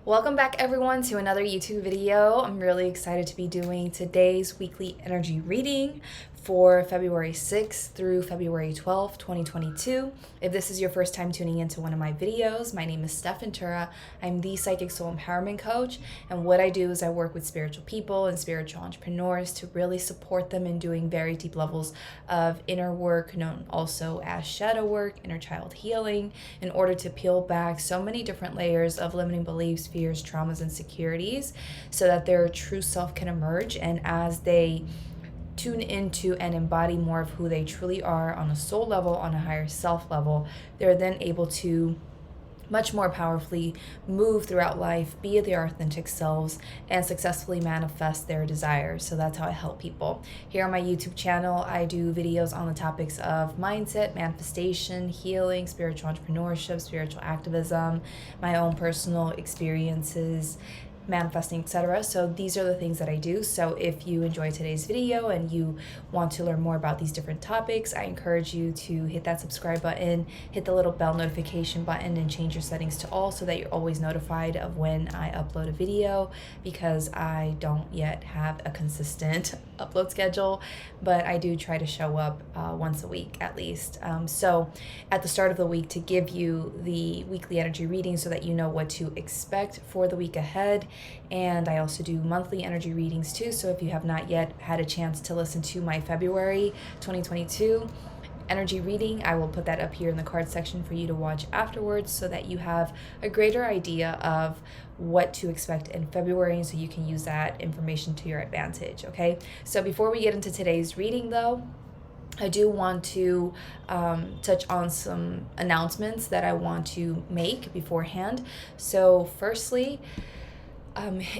Welcome back everyone to another YouTube video. I'm really excited to be doing today's weekly energy reading for February 6th through February 12th, 2022. If this is your first time tuning into one of my videos, my name is Stef. I'm the Psychic Soul Empowerment Coach, and what I do is I work with spiritual people and spiritual entrepreneurs to really support them in doing very deep levels of inner work, known also as shadow work, inner child healing, in order to peel back so many different layers of limiting beliefs, fears, traumas, insecurities, so that their true self can emerge. And as they tune into and embody more of who they truly are on a soul level, on a higher self level, they're then able to much more powerfully move throughout life, be their authentic selves, and successfully manifest their desires. So that's how I help people. Here on my YouTube channel, I do videos on the topics of mindset, manifestation, healing, spiritual entrepreneurship, spiritual activism, my own personal experiences, manifesting, etc. So these are the things that I do. So if you enjoy today's video and you want to learn more about these different topics, I encourage you to hit that subscribe button, hit the little bell notification button, and change your settings to all so that you're always notified of when I upload a video, because I don't yet have a consistent upload schedule, but I do try to show up once a week at least. So at the start of the week, to give you the weekly energy reading so that you know what to expect for the week ahead. And I also do monthly energy readings too. So if you have not yet had a chance to listen to my February 2022 energy reading, I will put that up here in the card section for you to watch afterwards, so that you have a greater idea of what to expect in February, so you can use that information to your advantage. Okay, so before we get into today's reading though, I do want to touch on some announcements that I want to make beforehand. So firstly,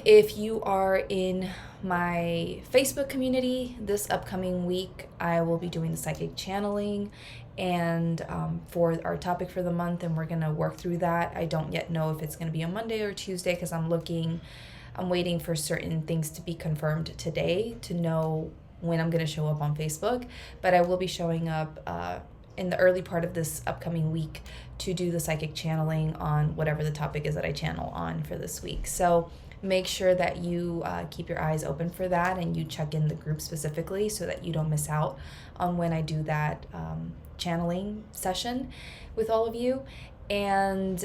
if you are in my Facebook community, this upcoming week I will be doing the psychic channeling and for our topic for the month, and we're going to work through that. I don't yet know if it's going to be a Monday or Tuesday, because I'm waiting for certain things to be confirmed today to know when I'm going to show up on Facebook, but I will be showing up in the early part of this upcoming week to do the psychic channeling on whatever the topic is that I channel on for this week. So make sure that you keep your eyes open for that, and you check in the group specifically so that you don't miss out on when I do that channeling session with all of you. And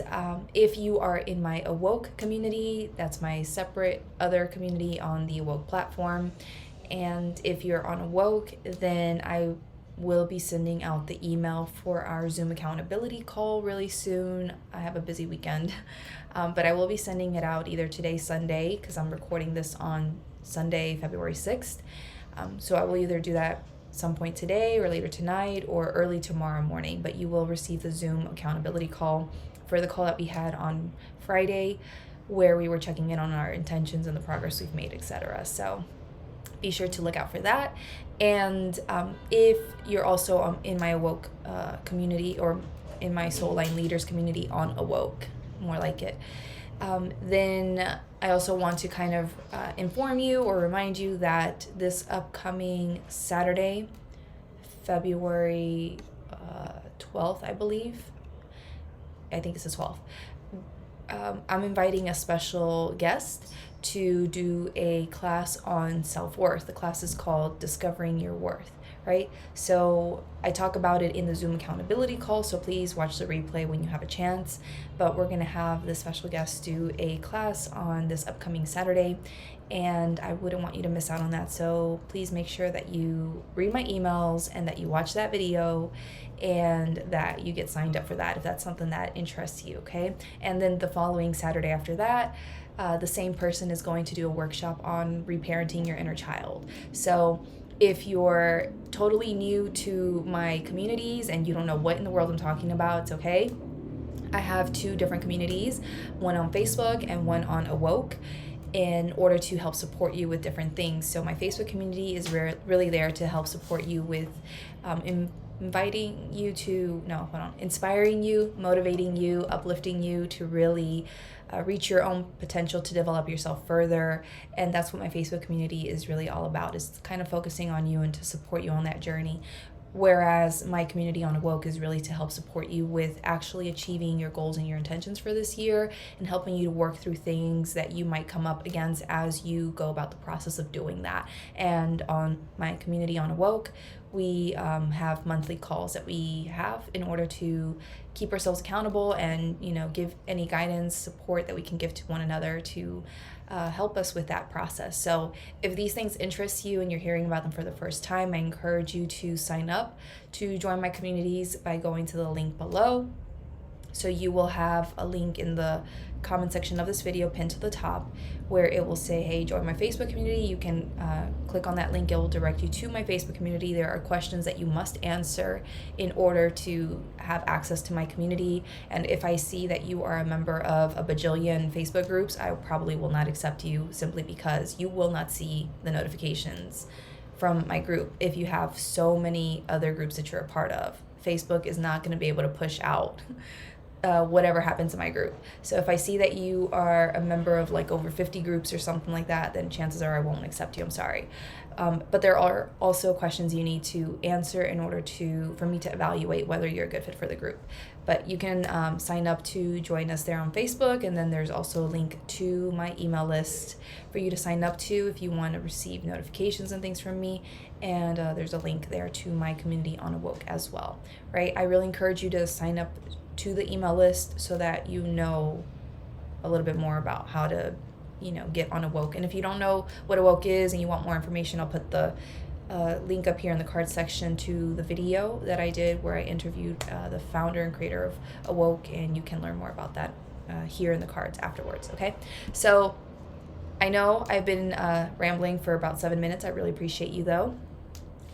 if you are in my Awoke community, that's my separate other community on the Awoke platform. And if you're on Awoke, then I will be sending out the email for our Zoom accountability call really soon. I have a busy weekend, but I will be sending it out either today, Sunday, because I'm recording this on Sunday, February 6th. So I will either do that some point today or later tonight or early tomorrow morning, but you will receive the Zoom accountability call for the call that we had on Friday, where we were checking in on our intentions and the progress we've made, etc. So be sure to look out for that. And if you're also in my Awoke community, or in my Soul Line Leaders community on Awoke, more like it, then I also want to kind of inform you or remind you that this upcoming Saturday, February 12th, I believe, I think it's the 12th, I'm inviting a special guest to do a class on self-worth. The class is called Discovering Your Worth, right? So I talk about it in the Zoom accountability call, so please watch the replay when you have a chance. But we're going to have this special guest do a class on this upcoming Saturday, and I wouldn't want you to miss out on that. So please make sure that you read my emails and that you watch that video and that you get signed up for that if that's something that interests you, okay? And then the following Saturday after that, the same person is going to do a workshop on reparenting your inner child. So if you're totally new to my communities and you don't know what in the world I'm talking about, it's okay. I have two different communities, one on Facebook and one on Awoke, in order to help support you with different things. So my Facebook community is really there to help support you with inspiring you, motivating you, uplifting you to really reach your own potential, to develop yourself further. And that's what my Facebook community is really all about, is kind of focusing on you and to support you on that journey. Whereas my community on Awoke is really to help support you with actually achieving your goals and your intentions for this year, and helping you to work through things that you might come up against as you go about the process of doing that. And on my community on Awoke, we have monthly calls that we have in order to keep ourselves accountable and, give any guidance, support that we can give to one another to help us with that process. So if these things interest you and you're hearing about them for the first time, I encourage you to sign up to join my communities by going to the link below. So you will have a link in the comment section of this video pinned to the top where it will say, hey, join my Facebook community. You can click on that link. It will direct you to my Facebook community. There are questions that you must answer in order to have access to my community. And if I see that you are a member of a bajillion Facebook groups, I probably will not accept you, simply because you will not see the notifications from my group if you have so many other groups that you're a part of. Facebook is not going to be able to push out whatever happens in my group. So if I see that you are a member of like over 50 groups or something like that, then chances are I won't accept you. I'm sorry. But there are also questions you need to answer in order for me to evaluate whether you're a good fit for the group. But you can sign up to join us there on Facebook, and then there's also a link to my email list for you to sign up to if you want to receive notifications and things from me. And there's a link there to my community on Awoke as well, right? I really encourage you to sign up to the email list so that you know a little bit more about how to, get on Awoke. And if you don't know what Awoke is and you want more information, I'll put the link up here in the card section to the video that I did where I interviewed the founder and creator of Awoke, and you can learn more about that here in the cards afterwards, okay? So I know I've been rambling for about 7 minutes. I really appreciate you, though.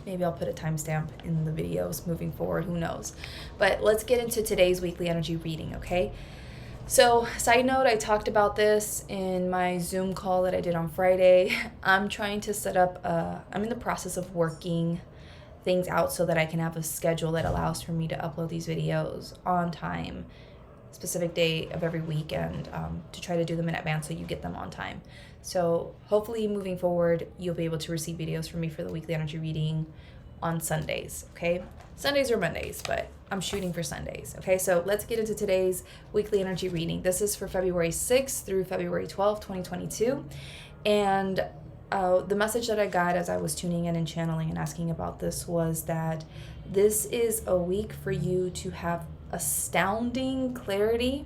Maybe I'll put a timestamp in the videos moving forward, who knows. But let's get into today's weekly energy reading, okay? So, side note, I talked about this in my Zoom call that I did on Friday. I'm trying to set up, I'm in the process of working things out so that I can have a schedule that allows for me to upload these videos on time, specific day of every week, and to try to do them in advance so you get them on time. So hopefully moving forward, you'll be able to receive videos from me for the weekly energy reading on Sundays, okay? Sundays or Mondays, but I'm shooting for Sundays, okay? So let's get into today's weekly energy reading. This is for February 6th through February 12th, 2022. And the message that I got as I was tuning in and channeling and asking about this was that this is a week for you to have astounding clarity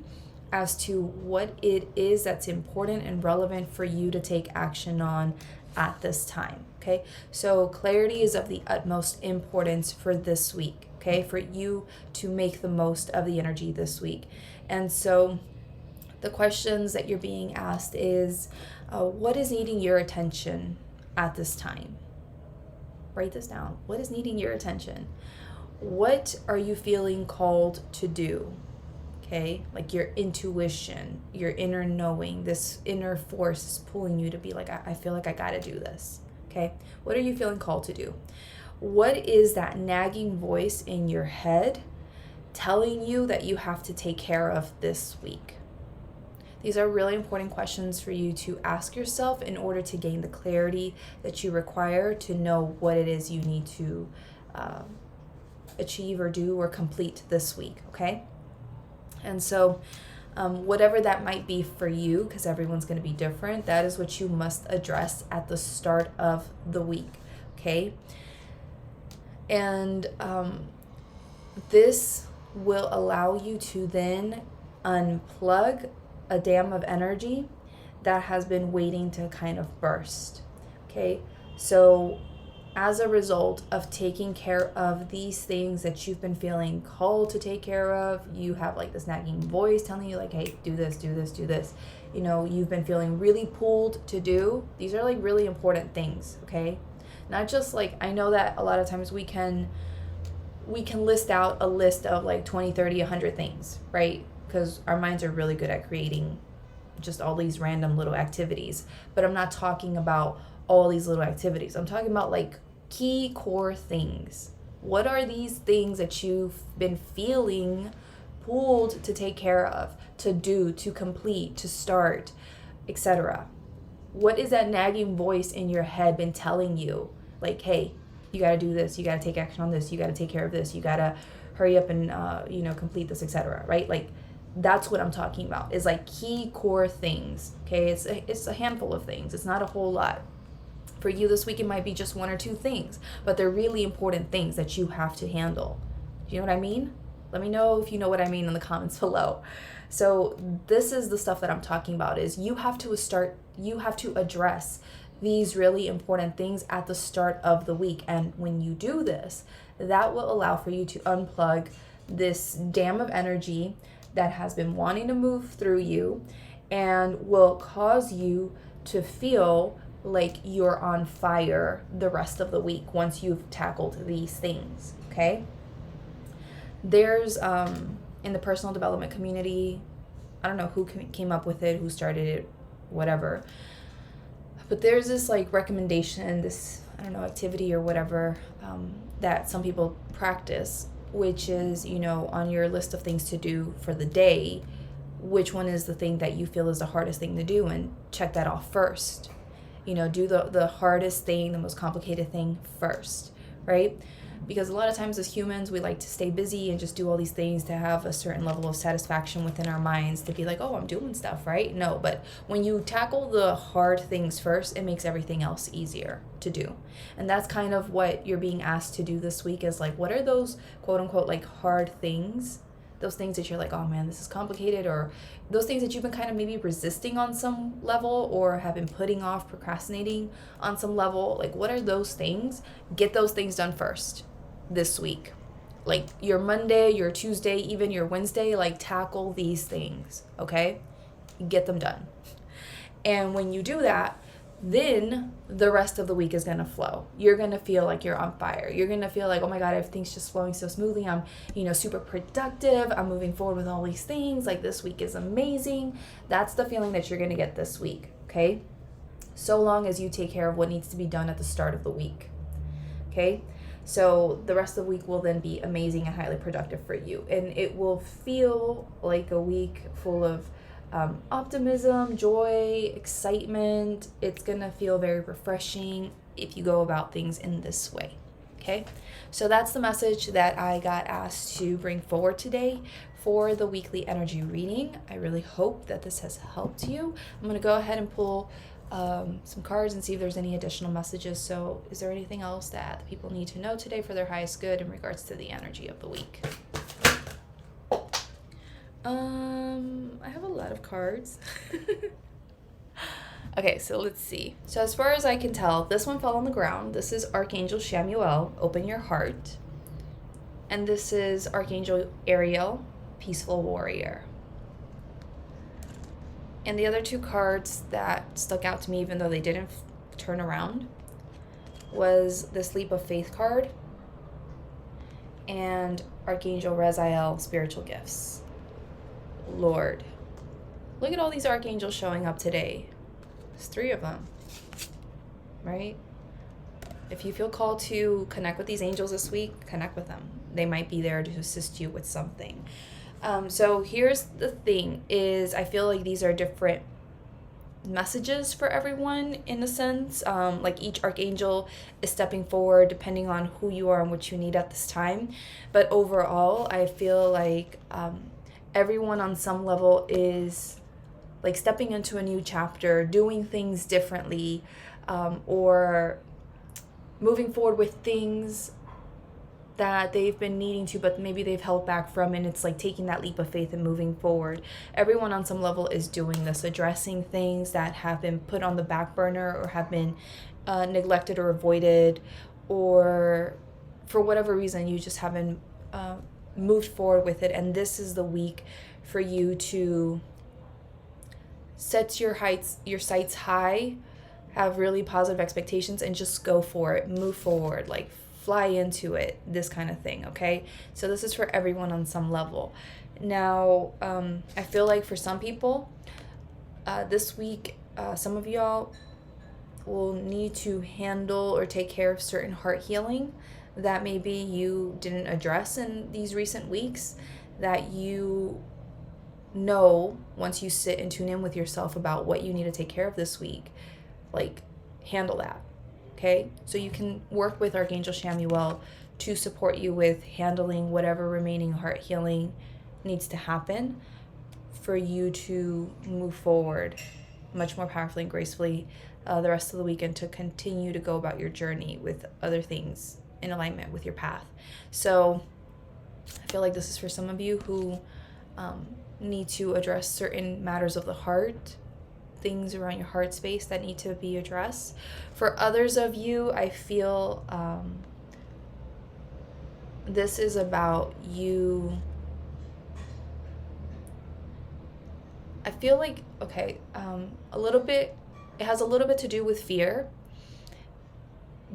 as to what it is that's important and relevant for you to take action on at this time, okay? So clarity is of the utmost importance for this week, okay? For you to make the most of the energy this week. And so the questions that you're being asked is, what is needing your attention at this time? Write this down. What is needing your attention? What are you feeling called to do? Okay, like your intuition, your inner knowing, this inner force is pulling you to be like, I feel like I gotta do this. Okay, what are you feeling called to do? What is that nagging voice in your head telling you that you have to take care of this week? These are really important questions for you to ask yourself in order to gain the clarity that you require to know what it is you need to achieve or do or complete this week, okay? And so whatever that might be for you, because everyone's going to be different, that is what you must address at the start of the week, okay? And this will allow you to then unplug a dam of energy that has been waiting to kind of burst, okay? So as a result of taking care of these things that you've been feeling called to take care of, you have like this nagging voice telling you like, hey, do this, do this, do this. You know, you've been feeling really pulled to do. These are like really important things, okay? Not just like, I know that a lot of times we can list out a list of like 20, 30, 100 things, right? Because our minds are really good at creating just all these random little activities. But I'm not talking about all these little activities. I'm talking about like key core things. What are these things that you've been feeling pulled to take care of, to do, to complete, to start, etc.? What is that nagging voice in your head been telling you? Like, hey, You got to do this. You got to take action on this. You got to take care of this. You got to hurry up and, complete this, etc. Right? Like, that's what I'm talking about, is like key core things. Okay. It's a handful of things. It's not a whole lot. For you this week, it might be just one or two things, but they're really important things that you have to handle. Do you know what I mean? Let me know if you know what I mean in the comments below. So this is the stuff that I'm talking about, is you have to address these really important things at the start of the week. And when you do this, that will allow for you to unplug this dam of energy that has been wanting to move through you, and will cause you to feel like you're on fire the rest of the week once you've tackled these things. Okay? There's in the personal development community, I don't know who came up with it, who started it, whatever, but there's this like recommendation, this, I don't know, activity or whatever, that some people practice, which is, on your list of things to do for the day, which one is the thing that you feel is the hardest thing to do, and check that off first. Do the hardest thing, the most complicated thing first, right? Because a lot of times as humans, we like to stay busy and just do all these things to have a certain level of satisfaction within our minds, to be like, oh, I'm doing stuff, right? No, but when you tackle the hard things first, it makes everything else easier to do. And that's kind of what you're being asked to do this week, is like, what are those quote unquote like hard things? Those things that you're like, oh man, this is complicated, or those things that you've been kind of maybe resisting on some level, or have been putting off, procrastinating on some level. Like, what are those things? Get those things done first this week. Like your Monday, your Tuesday, even your Wednesday, like tackle these things, okay? Get them done. And when you do that, then the rest of the week is going to flow. You're going to feel like you're on fire. You're going to feel like, oh my God, everything's just flowing so smoothly. I'm, super productive. I'm moving forward with all these things. Like, this week is amazing. That's the feeling that you're going to get this week, okay? So long as you take care of what needs to be done at the start of the week, okay? So the rest of the week will then be amazing and highly productive for you. And it will feel like a week full of optimism, joy, excitement. It's gonna feel very refreshing if you go about things in this way. Okay, so that's the message that I got asked to bring forward today for the weekly energy reading. I really hope that this has helped you. I'm gonna go ahead and pull some cards and see if there's any additional messages. So is there anything else that the people need to know today for their highest good in regards to the energy of the week? I have a lot of cards. Okay, so let's see. So as far as I can tell, this one fell on the ground. This is Archangel Shamuel, open your heart. And this is Archangel Ariel, peaceful warrior. And the other two cards that stuck out to me, even though they didn't turn around, was this Leap of Faith card and Archangel Raziel, spiritual gifts. Lord, look at all these archangels showing up today. There's 3 of them, right? If you feel called to connect with these angels this week, connect with them. They might be there to assist you with something. So here's the thing, is I feel like these are different messages for everyone in a sense. Like each archangel is stepping forward depending on who you are and what you need at this time. But overall, I feel like everyone on some level is like stepping into a new chapter, doing things differently, or moving forward with things that they've been needing to, but maybe they've held back from, and it's like taking that leap of faith and moving forward. Everyone on some level is doing this, addressing things that have been put on the back burner or have been neglected or avoided, or for whatever reason you just haven't moved forward with it. And this is the week for you to set your sights high, have really positive expectations, and just go for it, move forward, like fly into it, this kind of thing, okay? So this is for everyone on some level. Now, I feel like for some people, this week, some of y'all will need to handle or take care of certain heart healing that maybe you didn't address in these recent weeks, that you know once you sit and tune in with yourself about what you need to take care of this week, like handle that, okay? So you can work with Archangel Shamuel to support you with handling whatever remaining heart healing needs to happen for you to move forward much more powerfully and gracefully the rest of the weekend, to continue to go about your journey with other things in alignment with your path. So I feel like this is for some of you who need to address certain matters of the heart, things around your heart space that need to be addressed. For others of you, I feel this is about you. I feel like, okay, a little bit, it has a little bit to do with fear,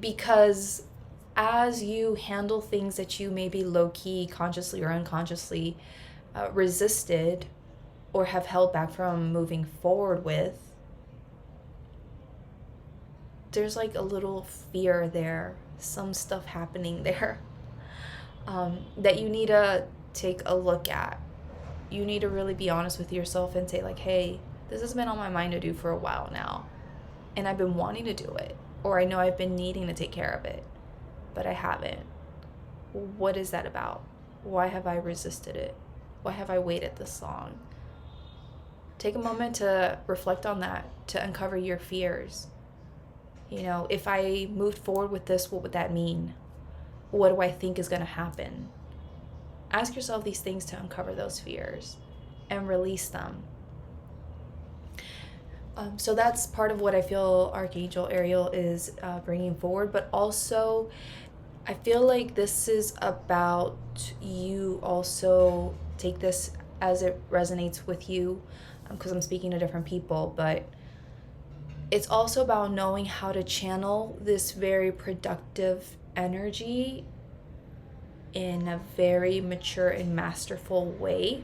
because as you handle things that you maybe low-key, consciously or unconsciously resisted or have held back from moving forward with, there's like a little fear there, some stuff happening there that you need to take a look at. You need to really be honest with yourself and say like, hey, this has been on my mind to do for a while now, and I've been wanting to do it, or I know I've been needing to take care of it, but I haven't. What is that about? Why have I resisted it? Why have I waited this long? Take a moment to reflect on that, to uncover your fears. You know, if I moved forward with this, what would that mean? What do I think is going to happen? Ask yourself these things to uncover those fears and release them. So that's part of what I feel Archangel Ariel is bringing forward. But also, I feel like this is about you also take this as it resonates with you, because I'm speaking to different people. But it's also about knowing how to channel this very productive energy in a very mature and masterful way.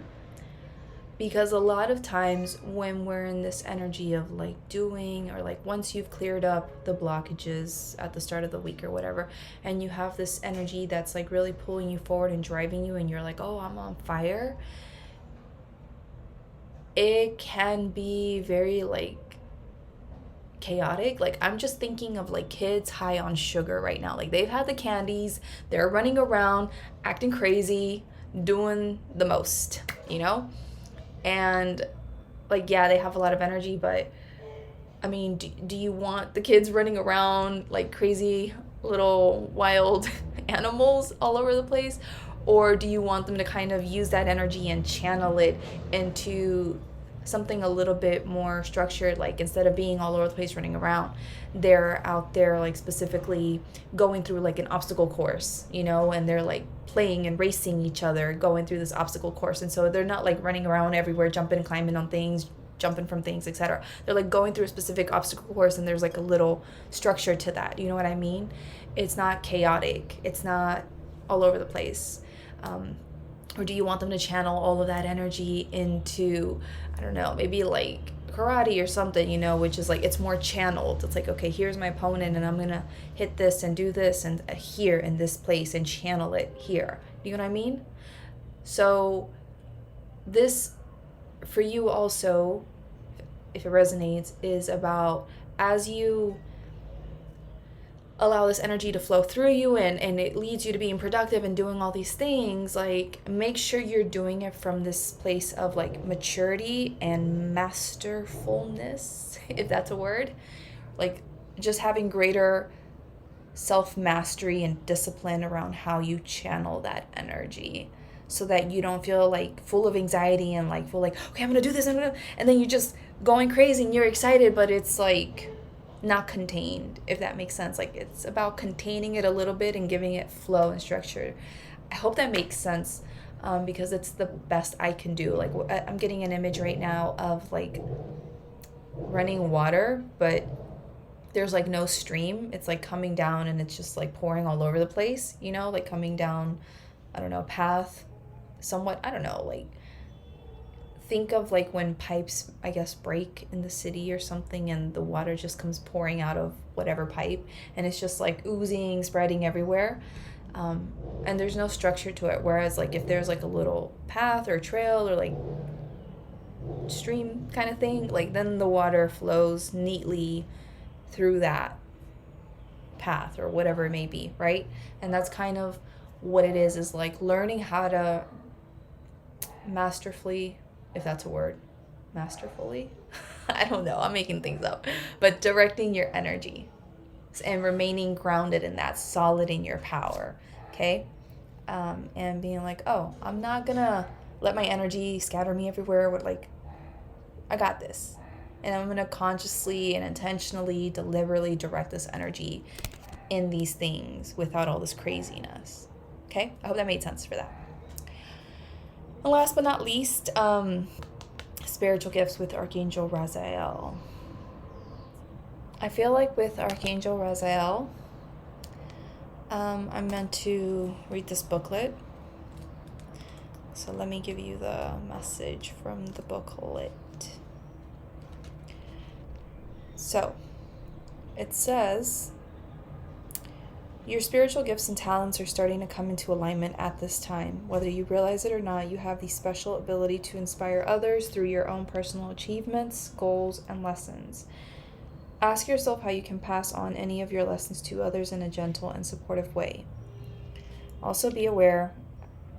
Because a lot of times when we're in this energy of like doing, or like once you've cleared up the blockages at the start of the week or whatever, and you have this energy that's like really pulling you forward and driving you, and you're like, oh, I'm on fire, it can be very like chaotic. Like, I'm just thinking of like kids high on sugar right now. Like, they've had the candies, they're running around acting crazy, doing the most, you know? And like, yeah, they have a lot of energy, but I mean, do you want the kids running around like crazy little wild animals all over the place? Or do you want them to kind of use that energy and channel it into something a little bit more structured? Like, instead of being all over the place running around, they're out there like specifically going through like an obstacle course, you know, and they're like playing and racing each other going through this obstacle course. And so they're not like running around everywhere, jumping and climbing on things, jumping from things, etc. They're like going through a specific obstacle course, and there's like a little structure to that. You know what I mean? It's not chaotic. It's not all over the place. Or do you want them to channel all of that energy into, I don't know, maybe like karate or something, you know, which is like, it's more channeled. It's like, okay, here's my opponent, and I'm going to hit this and do this and here in this place and channel it here. You know what I mean? So this, for you also, if it resonates, is about, as you allow this energy to flow through you and it leads you to being productive and doing all these things, like, make sure you're doing it from this place of like maturity and masterfulness, if that's a word. Like, just having greater self-mastery and discipline around how you channel that energy, so that you don't feel like full of anxiety and like feel like, okay, I'm gonna do this, and then you're just going crazy and you're excited, but it's like not contained, if that makes sense. Like, it's about containing it a little bit and giving it flow and structure. I hope that makes sense, because it's the best I can do. Like, I'm getting an image right now of like running water, but there's like no stream. It's like coming down and it's just like pouring all over the place, you know, like coming down, I don't know, path somewhat, I don't know, like, think of like when pipes, I guess, break in the city or something, and the water just comes pouring out of whatever pipe, and it's just like oozing, spreading everywhere, and there's no structure to it. Whereas like if there's like a little path or trail or like stream kind of thing, like then the water flows neatly through that. path or whatever it may be, right? And that's kind of what it is like learning how to masterfully, if that's a word, masterfully, I don't know, I'm making things up, but directing your energy and remaining grounded in that, solid in your power, okay? And being like, oh, I'm not gonna let my energy scatter me everywhere with like, I got this. And I'm gonna consciously and intentionally, deliberately direct this energy in these things without all this craziness. Okay? I hope that made sense for that. And last but not least, spiritual gifts with Archangel Raziel. I feel like with Archangel Raziel, I'm meant to read this booklet. So let me give you the message from the booklet. So, it says, your spiritual gifts and talents are starting to come into alignment at this time. Whether you realize it or not, you have the special ability to inspire others through your own personal achievements, goals, and lessons. Ask yourself how you can pass on any of your lessons to others in a gentle and supportive way. Also be aware,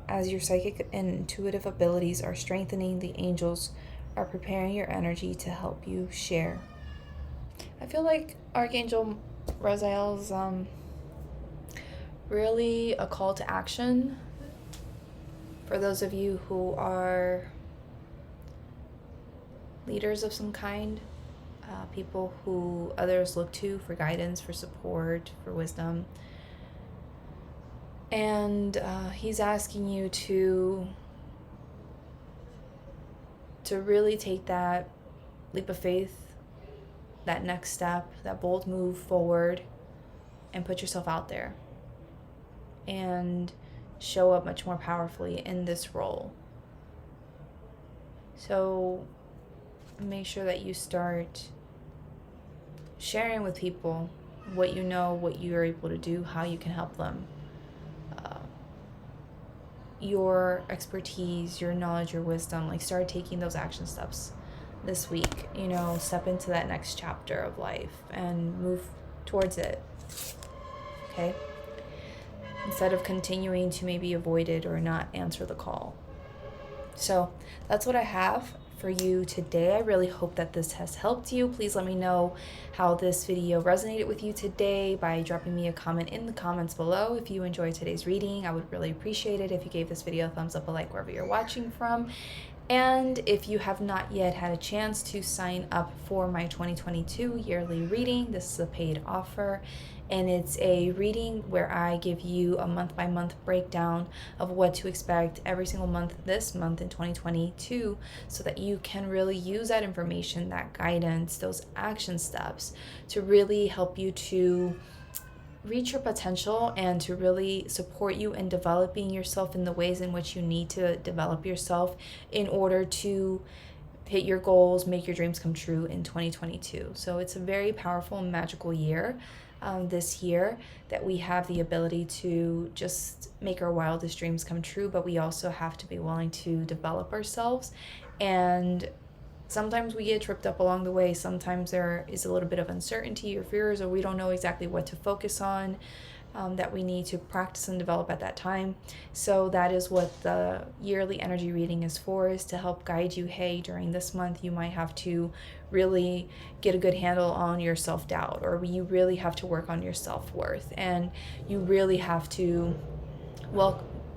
as your psychic and intuitive abilities are strengthening, the angels are preparing your energy to help you share. I feel like Archangel Raziel's really a call to action for those of you who are leaders of some kind, people who others look to for guidance, for support, for wisdom. And he's asking you to really take that leap of faith, that next step, that bold move forward, and put yourself out there and show up much more powerfully in this role. So make sure that you start sharing with people what you know, what you're able to do, how you can help them. Your expertise, your knowledge, your wisdom, like start taking those action steps this week, step into that next chapter of life and move towards it, okay? Instead of continuing to maybe avoid it or not answer the call. So that's what I have for you today. I really hope that this has helped you. Please let me know how this video resonated with you today by dropping me a comment in the comments below. If you enjoyed today's reading, I would really appreciate it if you gave this video a thumbs up, a like wherever you're watching from. And if you have not yet had a chance to sign up for my 2022 yearly reading, this is a paid offer. And it's a reading where I give you a month-by-month breakdown of what to expect every single month this month in 2022 so that you can really use that information, that guidance, those action steps to really help you to reach your potential and to really support you in developing yourself in the ways in which you need to develop yourself in order to hit your goals, make your dreams come true in 2022. So it's a very powerful and magical year. This year that we have the ability to just make our wildest dreams come true, but we also have to be willing to develop ourselves. And sometimes we get tripped up along the way. Sometimes there is a little bit of uncertainty or fears, or we don't know exactly what to focus on, that we need to practice and develop at that time. So that is what the yearly energy reading is for, is to help guide you. Hey, during this month, you might have to really get a good handle on your self-doubt, or you really have to work on your self-worth, and you really have to,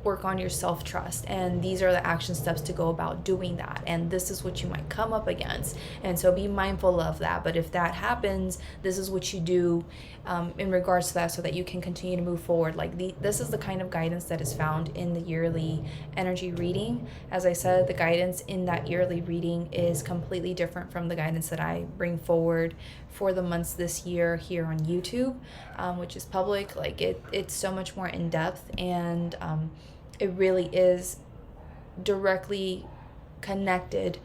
work on your self-trust, and these are the action steps to go about doing that, and this is what you might come up against, and so be mindful of that. But if that happens, this is what you do in regards to that, so that you can continue to move forward. This is the kind of guidance that is found in the yearly energy reading. As I said, the guidance in that yearly reading is completely different from the guidance that I bring forward for the months this year here on YouTube, which is public. It's so much more in depth, and it really is directly connected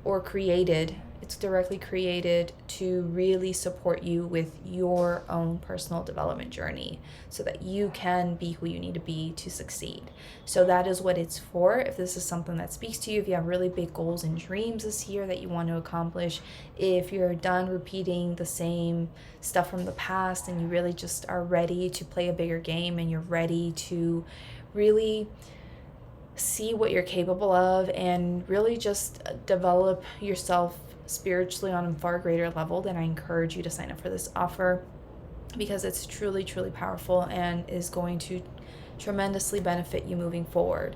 or created It's directly created to really support you with your own personal development journey so that you can be who you need to be to succeed. So that is what it's for. If this is something that speaks to you, if you have really big goals and dreams this year that you want to accomplish, if you're done repeating the same stuff from the past and you really just are ready to play a bigger game and you're ready to really see what you're capable of and really just develop yourself spiritually on a far greater level, then I encourage you to sign up for this offer, because it's truly, truly powerful and is going to tremendously benefit you moving forward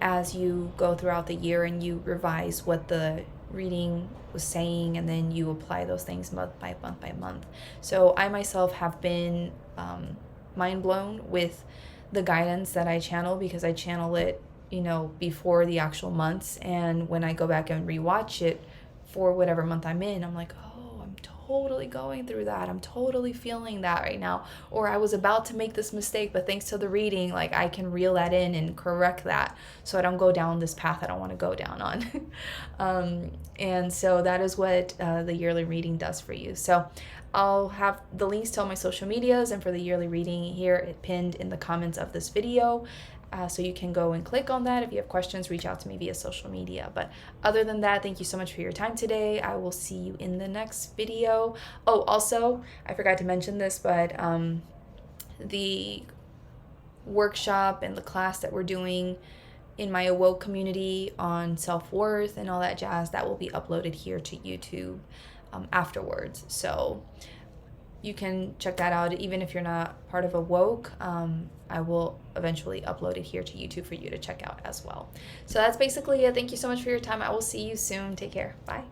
as you go throughout the year and you revise what the reading was saying, and then you apply those things month by month by month. So I myself have been mind blown with the guidance that I channel, because I channel it, before the actual months, and when I go back and rewatch it for whatever month I'm in, I'm like, oh, I'm totally going through that. I'm totally feeling that right now. Or I was about to make this mistake, but thanks to the reading, like I can reel that in and correct that so I don't go down this path I don't want to go down on. And so that is what the yearly reading does for you. So I'll have the links to all my social medias and for the yearly reading here pinned in the comments of this video. So you can go and click on that. If you have questions, reach out to me via social media. But other than that, thank you so much for your time today. I will see you in the next video. Oh, also, I forgot to mention this, but the workshop and the class that we're doing in my Awoke community on self-worth and all that jazz, that will be uploaded here to YouTube afterwards. So you can check that out. Even if you're not part of Awoke, I will eventually upload it here to YouTube for you to check out as well. So that's basically it. Thank you so much for your time. I will see you soon. Take care. Bye.